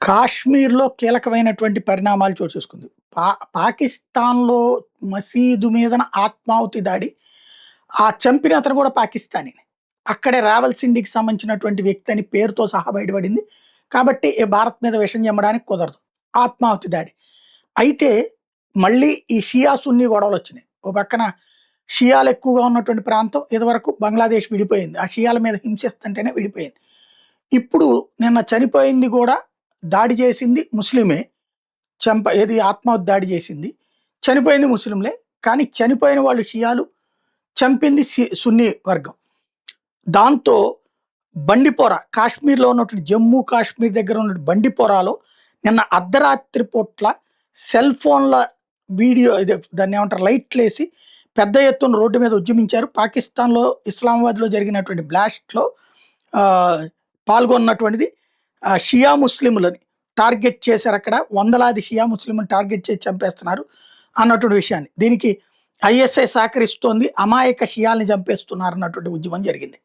కాశ్మీర్‌లో కీలకమైనటువంటి పరిణామాలు చోటు చేసుకుంది. పాకిస్తాన్‌లో మసీదు మీదన ఆత్మాహుతి దాడి. ఆ చంపిన అతను కూడా పాకిస్తానీనే. అక్కడే రావల్సిండికి సంబంధించినటువంటి వ్యక్తి అని పేరుతో సహా బయటపడింది. కాబట్టి భారత్ మీద విషం చిమ్మడానికి కుదరదు. ఆత్మాహుతి దాడి. అయితే మళ్ళీ ఈ షియా, సున్నీ గొడవలొచ్చినాయి. ఓ పక్కన షియాలు ఎక్కువగా ఉన్నటువంటి ప్రాంతం ఇదివరకు బంగ్లాదేశ్ విడిపోయింది. ఆ షియాల మీద హింసిస్తుంటేనే విడిపోయింది. ఇప్పుడు నిన్న చనిపోయింది గూడా దాడి చేసింది ముస్లిమే. ఏది ఆత్మాహుతి దాడి చేసింది. చనిపోయింది ముస్లింలే. కానీ చనిపోయిన వాళ్ళు షియాలు, చంపింది సున్నీ వర్గం. దాంతో బండిపోర కాశ్మీర్‌లో ఉన్నటువంటి జమ్మూ కాశ్మీర్ దగ్గర ఉన్న బండిపోరాలో నిన్న అర్ధరాత్రి పూట్ల సెల్ ఫోన్‌ల వీడియో దాన్నేమంటారు లైట్లేసి పెద్ద ఎత్తున రోడ్డు మీద ఉద్యమించారు. పాకిస్తాన్‌లో ఇస్లామాబాద్‌లో జరిగినటువంటి బ్లాస్ట్‌లో పాల్గొన్నటువంటిది షియా ముస్లింలని టార్గెట్ చేశారక్కడ. వందలాది షియా ముస్లింలను టార్గెట్ చేసి చంపేస్తున్నారు అన్నటువంటి విషయాన్ని. దీనికి ఐఎస్ఐ సహకరిస్తోంది. అమాయక షియాల్ని చంపేస్తున్నారు అన్నటువంటి ఉద్యమం జరిగింది.